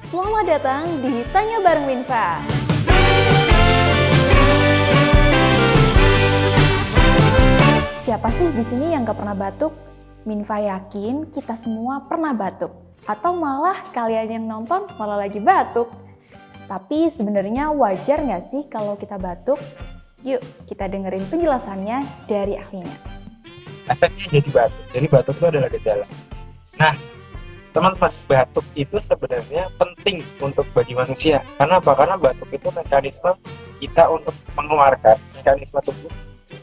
Selamat datang di Tanya Bareng Minfa. Siapa sih di sini yang gak pernah batuk? Minfa yakin kita semua pernah batuk. Atau malah kalian yang nonton malah lagi batuk. Tapi sebenarnya wajar gak sih kalau kita batuk? Yuk kita dengerin penjelasannya dari ahlinya. Efeknya jadi batuk. Jadi batuk itu adalah gejala. Nah, teman-teman, batuk itu sebenarnya penting untuk bagi manusia. Karena apa? Karena batuk itu mekanisme kita untuk mengeluarkan mekanisme tubuh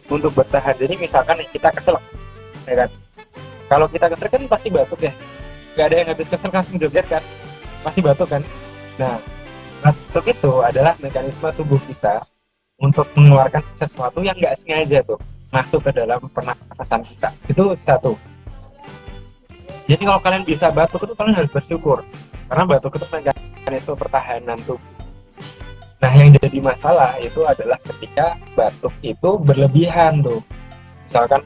untuk bertahan. Jadi misalkan kita keselak, ya kan? Kalau kita keselak kan pasti batuk ya. Gak ada yang habis keselak langsung joget kan? Pasti batuk kan? Nah, batuk itu adalah mekanisme tubuh kita untuk mengeluarkan sesuatu yang nggak sengaja tuh masuk ke dalam pernafasan kita. Itu satu. Jadi kalau kalian bisa batuk itu kalian harus bersyukur, karena batuk itu mekanisme pertahanan tubuh. Nah, yang jadi masalah itu adalah ketika batuk itu berlebihan tuh. Misalkan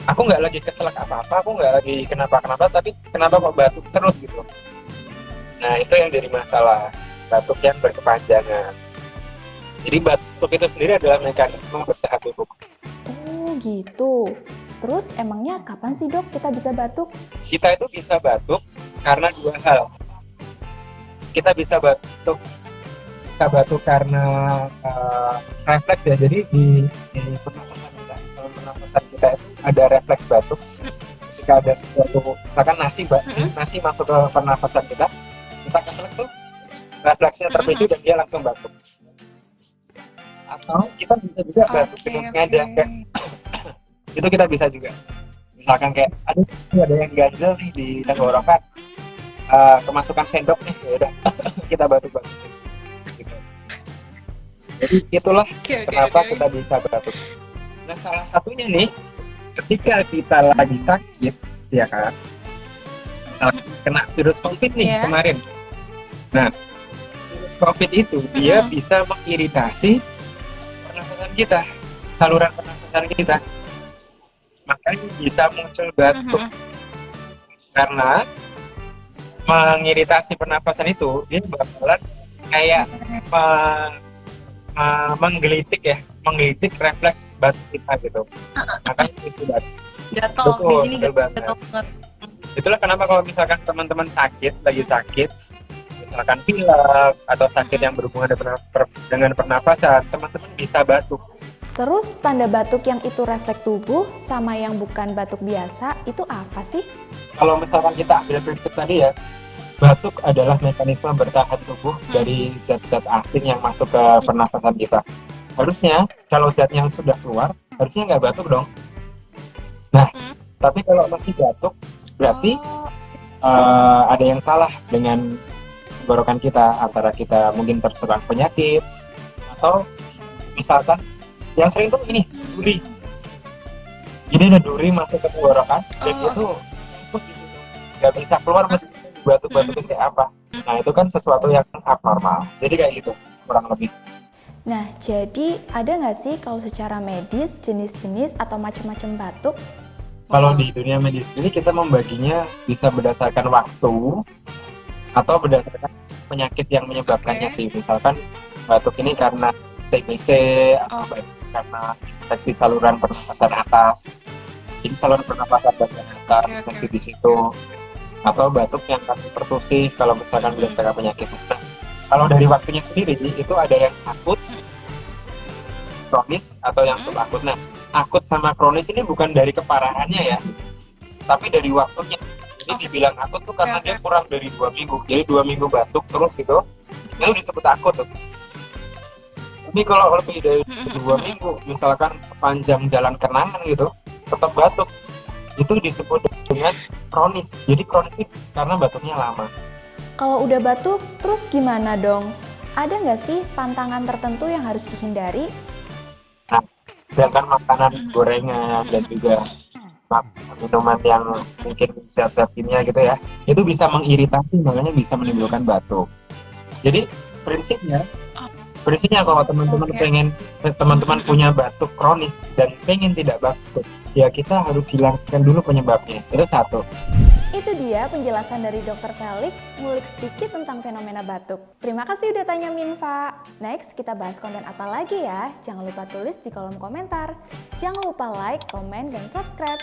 aku nggak lagi keselak apa-apa, aku nggak lagi kenapa-kenapa, tapi kenapa kok batuk terus gitu. Nah, itu yang jadi masalah, batuk yang berkepanjangan. Jadi batuk itu sendiri adalah mekanisme bertahan tubuh. Oh gitu. Terus emangnya kapan sih dok kita bisa batuk? Kita itu bisa batuk karena dua hal. Kita bisa batuk karena refleks ya. Jadi di pernafasan kita, saluran pernafasan kita itu ada refleks batuk. Ketika ada sesuatu, misalkan nasi masuk ke pernafasan kita keselak tuh refleksnya terpicu dan dia langsung batuk. Atau kita bisa juga batuk dengan sengaja, kayak itu kita bisa juga. Misalkan kayak, aduh ada yang ganjel nih di tenggorokan, kemasukan sendok nih, ya udah kita batuk-batuk. Gitu. Jadi itulah kenapa kita bisa batuk. Nah, salah satunya nih, ketika kita lagi sakit, ya kan, misalkan kena virus COVID nih kemarin. Nah, virus COVID itu dia bisa mengiritasi pernafasan kita, saluran pernafasan kita. Makanya bisa muncul batuk. Karena mengiritasi pernafasan itu dia bakalan kayak menggelitik refleks batuk kita gitu. Makanya itu batuk. Gatel di sini gatel banget. Itulah kenapa kalau misalkan teman-teman lagi sakit, misalkan pilek atau sakit yang berhubungan dengan pernapasan, teman-teman bisa batuk. Terus tanda batuk yang itu refleks tubuh sama yang bukan batuk biasa itu apa sih? Kalau misalkan kita ambil prinsip tadi ya, batuk adalah mekanisme bertahan tubuh dari zat-zat asing yang masuk ke pernafasan kita. Harusnya kalau zatnya sudah keluar, harusnya nggak batuk dong. Nah, tapi kalau masih batuk, berarti ada yang salah dengan tenggorokan kita, antara kita mungkin terserang penyakit atau misalkan yang sering tuh ini duri. Jadi ada duri masuk ke tenggorokan dan itu nggak bisa keluar meskipun batuk-batuk itu kayak apa. Nah, itu kan sesuatu yang abnormal. Jadi kayak gitu kurang lebih. Nah, jadi ada nggak sih kalau secara medis jenis-jenis atau macam-macam batuk? Kalau di dunia medis ini kita membaginya bisa berdasarkan waktu atau berdasarkan penyakit yang menyebabkannya sih. Misalkan batuk ini karena TBC atau karena infeksi saluran pernafasan atas. Jadi saluran pernafasan bagian atas infeksi di situ. Atau batuk yang karena pertusis kalau misalkan berdasarkan penyakit. Nah, kalau dari waktunya sendiri itu ada yang akut, kronis atau yang subakut. Nah, akut sama kronis ini bukan dari keparahannya ya, tapi dari waktunya. Jadi dibilang akut tuh karena dia kurang dari 2 minggu. Jadi 2 minggu batuk terus gitu, itu disebut akut tuh. Tapi kalau lebih dari 2 minggu, misalkan sepanjang jalan kenangan gitu, tetap batuk, itu disebut dengan kronis. Jadi kronis itu karena batuknya lama. Kalau udah batuk, terus gimana dong? Ada nggak sih pantangan tertentu yang harus dihindari? Nah, sedangkan makanan gorengan dan juga minuman yang mungkin zat-zat kimia gitu ya, itu bisa mengiritasi, makanya bisa menimbulkan batuk. Jadi prinsipnya Prinsipnya kalau teman-teman Oke. teman-teman punya batuk kronis dan pengen tidak batuk, ya kita harus hilangkan dulu penyebabnya. Itu satu. Itu dia penjelasan dari Dr. Felix, ngulik sedikit tentang fenomena batuk. Terima kasih udah tanya Minfa. Next, kita bahas konten apa lagi ya? Jangan lupa tulis di kolom komentar. Jangan lupa like, komen, dan subscribe.